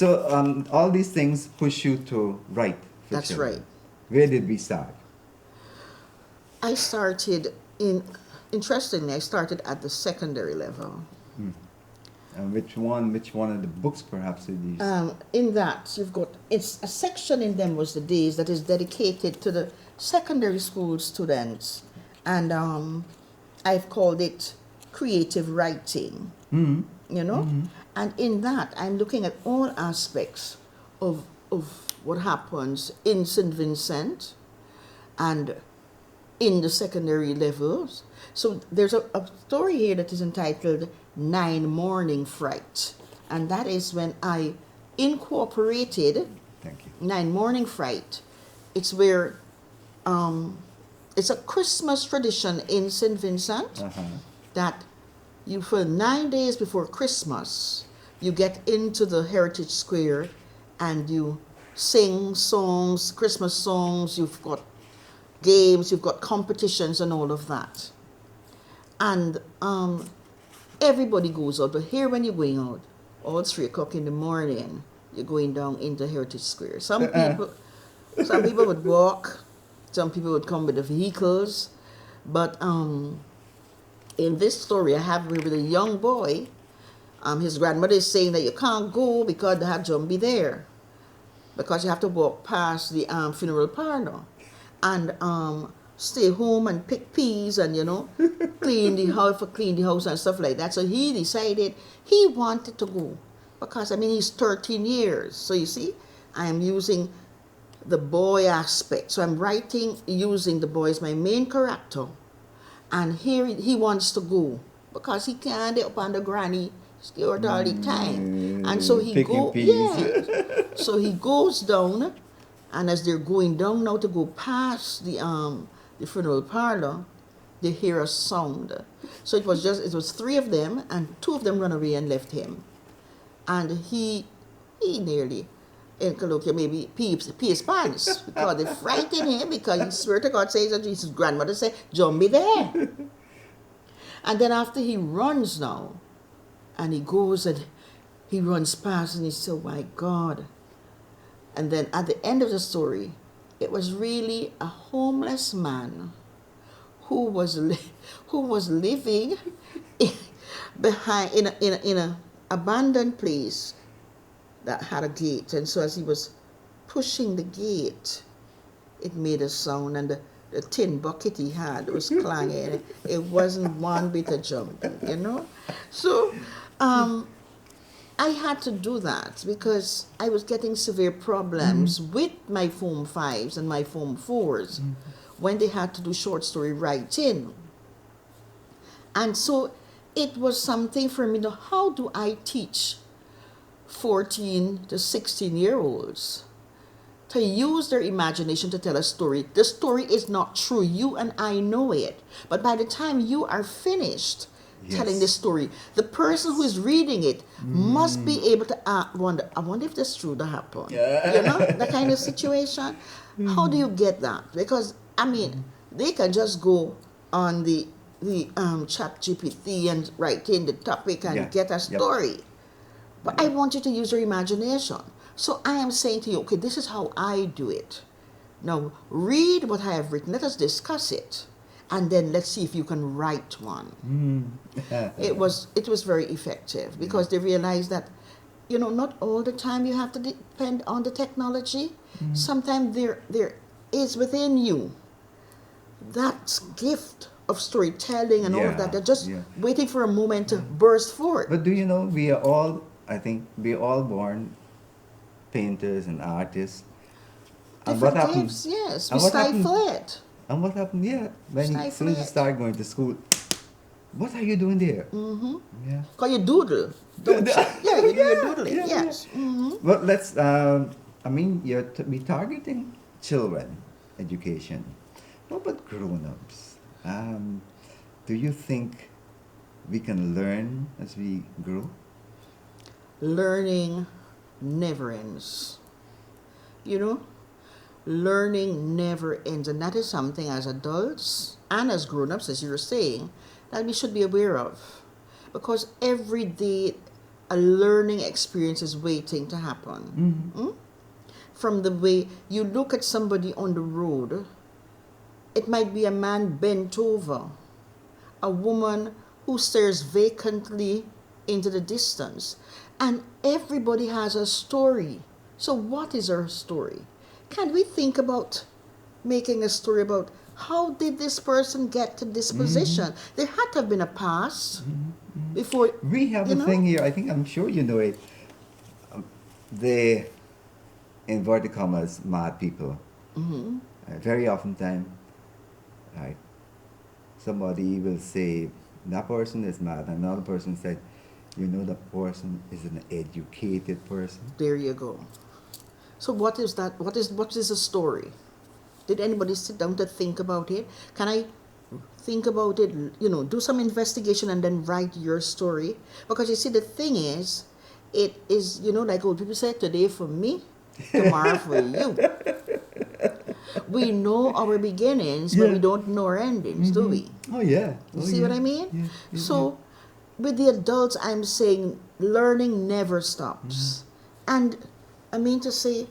So all these things push you to write for That's children. right. Where did we start? I started interestingly, I started at the secondary level. Which one of the books perhaps did you? In that, it's a section in them was the days that is dedicated to the secondary school students. And I've called it creative writing, you know? And in that, I'm looking at all aspects of what happens in St. Vincent and in the secondary levels. So there's a story here that is entitled 9 Morning Fright. And that is when I incorporated Thank you. 9 Morning Fright. It's where it's a Christmas tradition in St. Vincent that you, for 9 days before Christmas, you get into the Heritage Square and you sing songs, Christmas songs, you've got games, you've got competitions and all of that. And everybody goes out, but here when you're going out, all 3 o'clock in the morning, you're going down into Heritage Square. Some people would walk, some people would come with the vehicles, but in this story I have with a young boy, his grandmother is saying that you can't go because they had zombie there, because you have to walk past the funeral parlor and stay home and pick peas and clean the house and stuff like that. So he decided he wanted to go because he's 13 years. So you see, I am using the boy aspect. So I'm writing using the boy as my main character, and here he wants to go because he can't get up on the granny scared all the time, and so he so he goes down, and as they're going down now to go past the funeral parlor, they hear a sound. So it was 3 of them, and 2 of them run away and left him, and he nearly, in colloquial, maybe pee his pants because they frightened him because he swear to God says that his grandmother said, "Zombie there." And then after he runs now, and he goes and he runs past and he said, "Oh my God." And then at the end of the story, it was really a homeless man who was living behind in a abandoned place that had a gate. And so as he was pushing the gate, it made a sound, and the tin bucket he had was clanging. It wasn't one bit of jumping, So I had to do that because I was getting severe problems with my Form 5s and my Form 4s when they had to do short story writing. And so it was something for me to, how do I teach 14 to 16-year-olds to use their imagination to tell a story? The story is not true. You and I know it. But by the time you are finished telling the story, the person who is reading it must be able to wonder, I wonder if that's true to happen. That kind of situation. How do you get that? Because, they can just go on the chat GPT and write in the topic and get a story. But I want you to use your imagination. So I am saying to you, okay, this is how I do it. Now, read what I have written. Let us discuss it. And then let's see if you can write one. It was very effective because they realized that, not all the time you have to depend on the technology. Sometimes there is within you that gift of storytelling and all of that. They're just waiting for a moment to burst forth. But do you know, we are all born painters and artists. And what happens? Yes, we stifle it. And what happened? When as soon as you start going to school, what are you doing there? Because you doodle, don't you? You do your doodling. Yes. Well, let's. You're targeting children education. What about grown-ups? Do you think we can learn as we grow? Learning never ends. Learning never ends, and that is something as adults and as grown-ups, as you were saying, that we should be aware of, because every day a learning experience is waiting to happen. Mm? From the way you look at somebody on the road, it might be a man bent over, a woman who stares vacantly into the distance, and everybody has a story. So what is our story? Can we think about making a story about how did this person get to this position? There had to have been a past before. We have a thing here, I'm sure you know it. The inverted commas mad people. Very often time, right, somebody will say that person is mad, and another person said, you know, the person is an educated person. There you go. So what is that? What is a story? Did anybody sit down to think about it? Can I think about it, do some investigation and then write your story? Because you see, the thing is, it is, like old people say, today for me, tomorrow for you. We know our beginnings, but we don't know our endings, do we? Oh, yeah. You see what I mean? So, with the adults, I'm saying learning never stops. And I mean to say,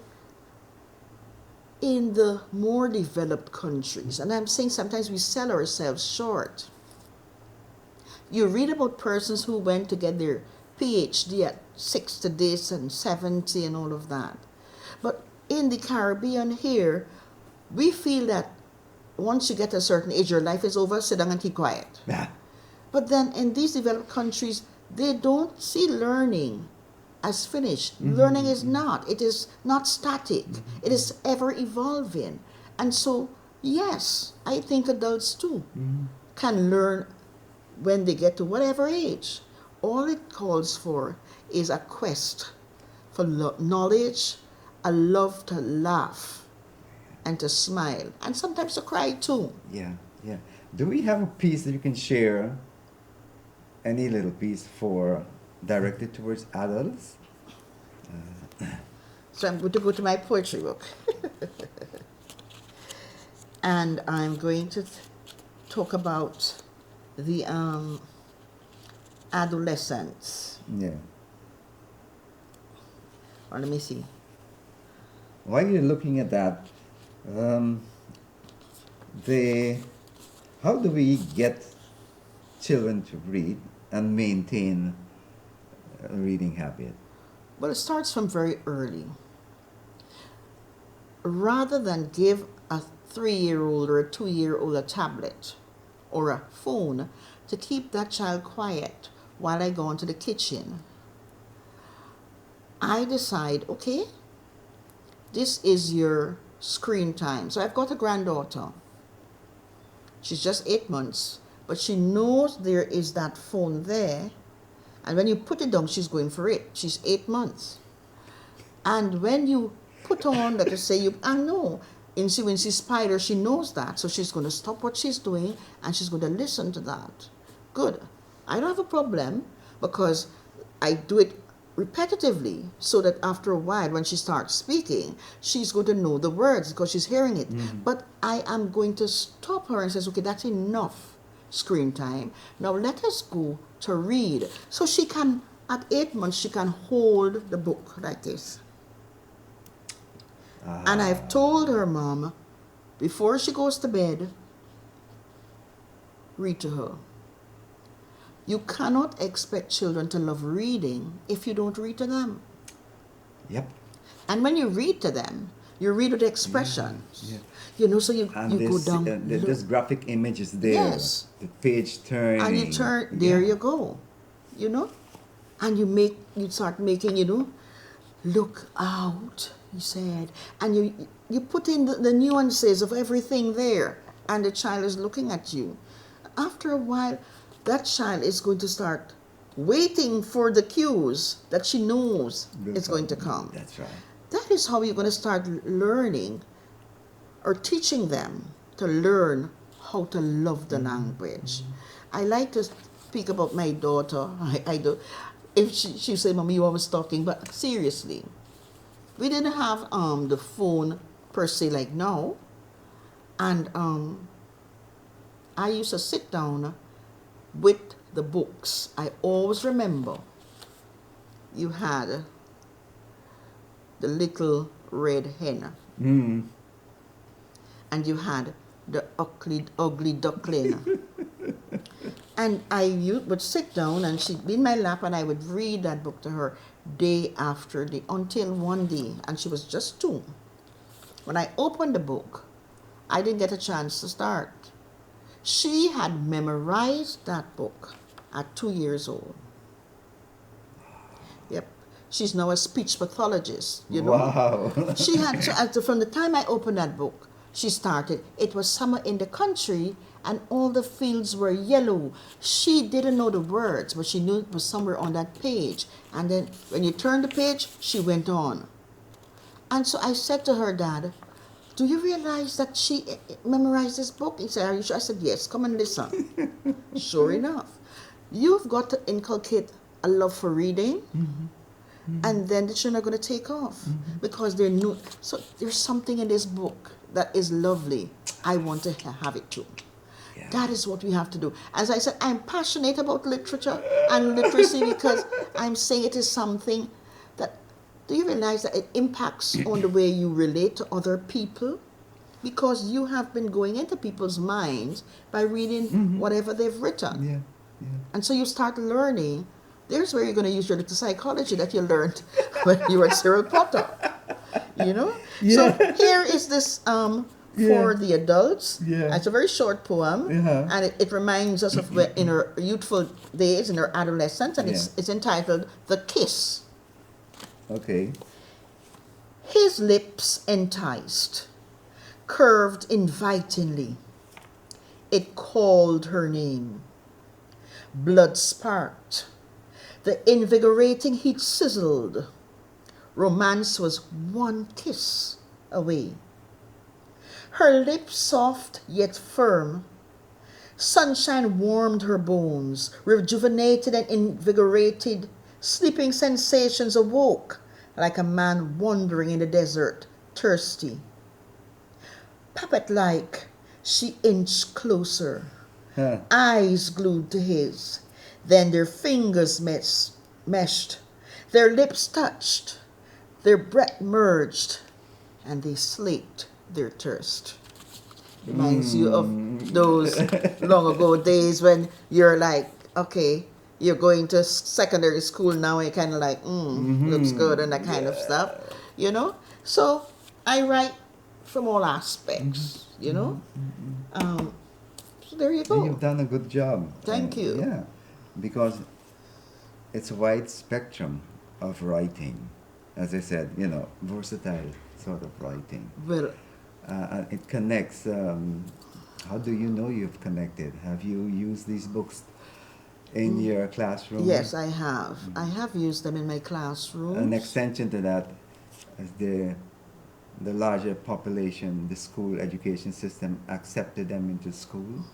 in the more developed countries, and I'm saying sometimes we sell ourselves short. You read about persons who went to get their PhD at 60 this and 70 and all of that. But in the Caribbean here, we feel that once you get a certain age, your life is over, sit down and keep quiet. Yeah. But then in these developed countries, they don't see learning as finished. Learning is not. It is not static. It is ever evolving. And so, yes, I think adults too can learn when they get to whatever age. All it calls for is a quest for knowledge, a love to laugh and to smile, and sometimes to cry too. Yeah. Do we have a piece that you can share? Any little piece directed towards adults? So I'm going to go to my poetry book. And I'm going to talk about the adolescents. Yeah. Or let me see. While you're looking at that, how do we get children to read and maintain a reading habit? Well, it starts from very early. Rather than give a 3-year-old or a 2-year-old a tablet or a phone to keep that child quiet while I go into the kitchen, I decide, okay, this is your screen time. So I've got a granddaughter. She's just 8 months, but she knows there is that phone there. And when you put it down, she's going for it. She's 8 months. And when you put on, let us say, I know, when she's spider, she knows that. So she's going to stop what she's doing and she's going to listen to that. Good. I don't have a problem because I do it repetitively so that after a while, when she starts speaking, she's going to know the words because she's hearing it. But I am going to stop her and say, okay, that's enough screen time. Now let us go to read. So she can, at 8 months, she can hold the book like this. And I've told her, Mom, before she goes to bed, read to her. You cannot expect children to love reading if you don't read to them. Yep. And when you read to them, you read with expressions. Yeah. So you go down. This graphic image is there. Yes. The page turning. And you turn, there you go. And you start making, look out, he said. And you put in the nuances of everything there. And the child is looking at you. After a while, that child is going to start waiting for the cues that she knows is going to come. That's right. That is how you're going to start learning or teaching them to learn how to love the language. I like to speak about my daughter. I do. If she say, Mommy, you always talking, but seriously, we didn't have the phone per se like now. And I used to sit down with the books. I always remember you had the little red hen, and you had the ugly duckling. And would sit down, and she'd be in my lap, and I would read that book to her day after day, until one day, and she was just 2. When I opened the book, I didn't get a chance to start. She had memorized that book at 2 years old. Yep. She's now a speech pathologist, you know. Wow. She had to, from the time I opened that book, she started. It was summer in the country, and all the fields were yellow. She didn't know the words, but she knew it was somewhere on that page. And then when you turned the page, she went on. And so I said to her, Dad, do you realize that she memorized this book? He said, are you sure? I said, yes, come and listen. Sure enough. You've got to inculcate a love for reading, and then the children are going to take off because they're new. So there's something in this book that is lovely. I want to have it too. Yeah. That is what we have to do. As I said, I'm passionate about literature and literacy because I'm saying it is something that, do you realize that it impacts on the way you relate to other people? Because you have been going into people's minds by reading whatever they've written. Yeah. Yeah. And so you start learning. There's where you're going to use your little psychology that you learned when you were at Cyril Potter. You know? Yeah. So here is this for the adults. Yeah. It's a very short poem, and it reminds us of in her youthful days, in her adolescence, and it's entitled The Kiss. Okay. His lips enticed, curved invitingly. It called her name. Blood sparked. The invigorating heat sizzled. Romance was one kiss away. Her lips soft yet firm. Sunshine warmed her bones, rejuvenated and invigorated. Sleeping sensations awoke like a man wandering in the desert, thirsty. Puppet-like, she inched closer, eyes glued to his. Then their fingers meshed, their lips touched, their breath merged, and they slaked their thirst. Reminds you of those long ago days when you're like, okay, you're going to secondary school now, and you're kind of like, looks good, and that kind of stuff, you know? So I write from all aspects, you know? So there you go. And you've done a good job. Thank you. Yeah, because it's a wide spectrum of writing. As I said, you know, versatile sort of writing. Well, it connects. How do you know you've connected? Have you used these books in your classroom? yes, I have. I have used them in my classroom. An extension to that is the larger population, the school education system accepted them into school.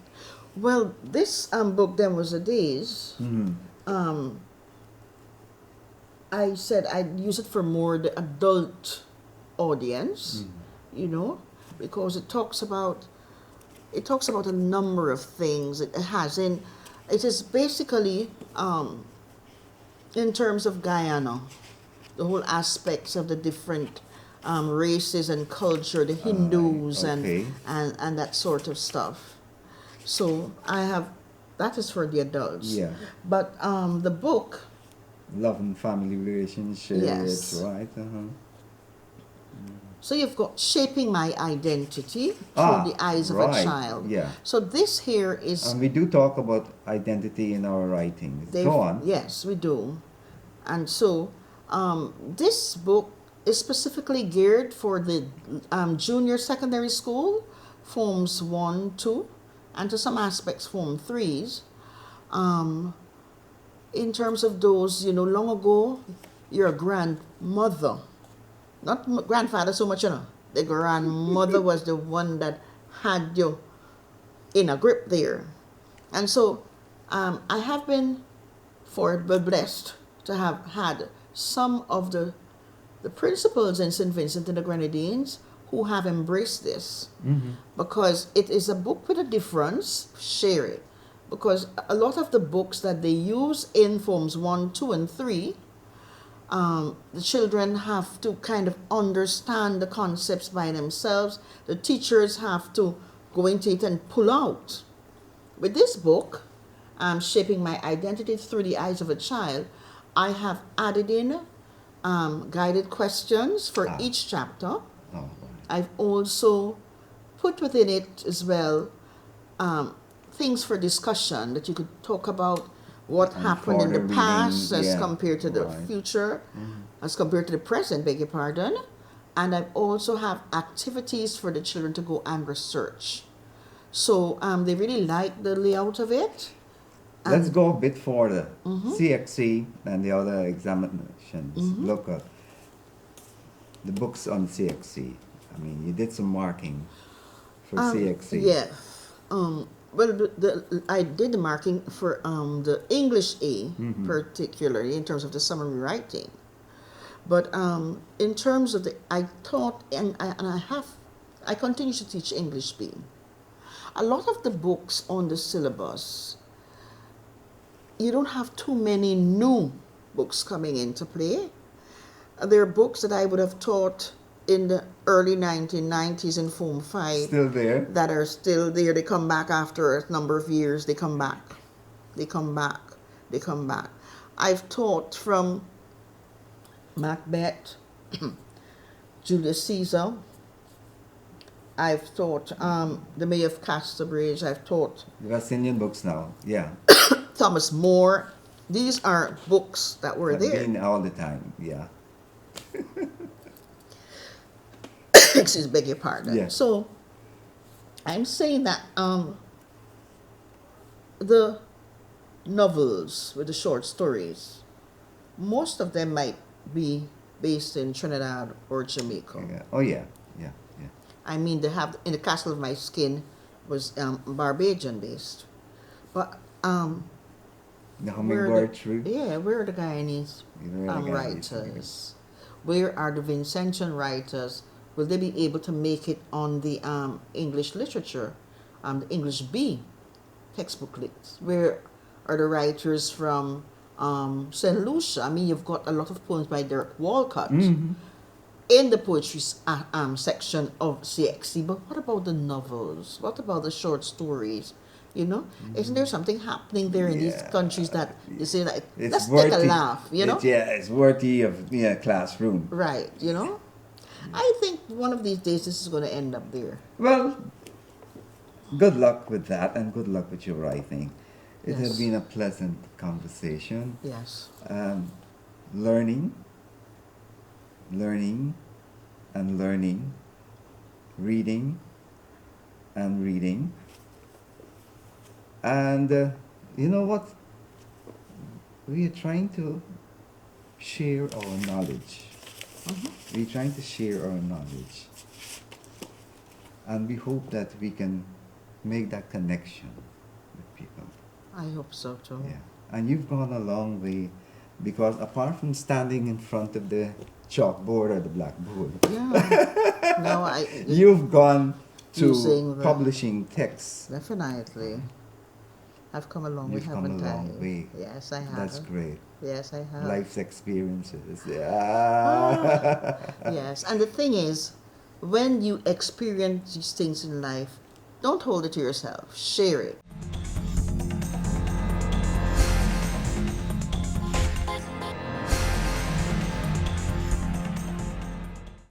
Well, this book, Them Was the Days, I said I'd use it for more the adult audience, you know, because it talks about a number of things. It is basically in terms of Guyana, the whole aspects of the different races and culture, the Hindus okay. and that sort of stuff. So that is for the adults. Yeah. But the book, Love and family relationships, Yes. right? so you've got shaping my identity through the eyes of a right. child. Yeah. So this here is And we do talk about identity in our writing. Go on. Yes, we do. And so this book is specifically geared for the junior secondary school, forms 1, 2, and to some aspects form 3s. In terms of those, you know, long ago, your grandmother, not grandfather so much, you know, the grandmother was the one that had you in a grip there. And so I have been blessed to have had some of the principals in St. Vincent and the Grenadines who have embraced this, because it is a book with a difference. Share it, because a lot of the books that they use in forms 1, 2, and 3 The children have to kind of understand the concepts by themselves. The teachers have to go into it and pull out. With this book, Shaping My Identity Through the Eyes of a Child, I have added in guided questions for each chapter. Oh, I've also put within it as well things for discussion that you could talk about what And happened in the further past reading, as yeah, compared to the right. future, as compared to the present, beg your pardon. And I also have activities for the children to go and research. So they really like the layout of it. Let's go a bit further. CXC and the other examinations. Look at the books on CXC. I mean, you did some marking for CXC. Yeah. Well, I did the marking for the English A, particularly in terms of the summary writing. But in terms of I taught, and I continue to teach English B. A lot of the books on the syllabus, you don't have too many new books coming into play. There are books that I would have taught in the early 1990s in Form 5 Still there. that are still there. They come back after a number of years. They come back. They come back. They come back. I've taught from Macbeth, Julius Caesar. I've taught the Mayor of Casterbridge. I've taught The West Indian books now. Yeah. Thomas More. These are books that were there. Been all the time. Yeah. Excuse, beg your pardon. Yeah. So I'm saying that the novels with the short stories, most of them might be based in Trinidad or Jamaica. Yeah. Oh yeah. Yeah. Yeah. I mean, they have in the Castle of My Skin was Barbadian based, but The Hummingbird Tree. yeah, where are the Guyanese Where are the Guyanese writers? Where are the Vincentian writers? Will they be able to make it on the English literature, the English B textbook list? Where are the writers from St. Lucia? I mean, you've got a lot of poems by Derek Walcott in the poetry section of CXC, but what about the novels? What about the short stories? You know, isn't there something happening there in these countries that you say, like, let's take a laugh, you know? It's worthy of classroom. Right, you know? I think one of these days this is going to end up there. Well, good luck with that and good luck with your writing. It has Yes. been a pleasant conversation. Yes. Learning, and learning, reading and reading. And you know what? We are trying to share our knowledge. We're trying to share our knowledge. And we hope that we can make that connection with people. I hope so too. Yeah. And you've gone a long way, because apart from standing in front of the chalkboard or the blackboard, Yeah. No, you've gone to Using the- publishing texts. definitely. I've come a long way, You've come a haven't I? long way. Yes, I have. That's great. Yes, I have. Life's experiences. Yeah. Yes, and the thing is, when you experience these things in life, don't hold it to yourself. Share it.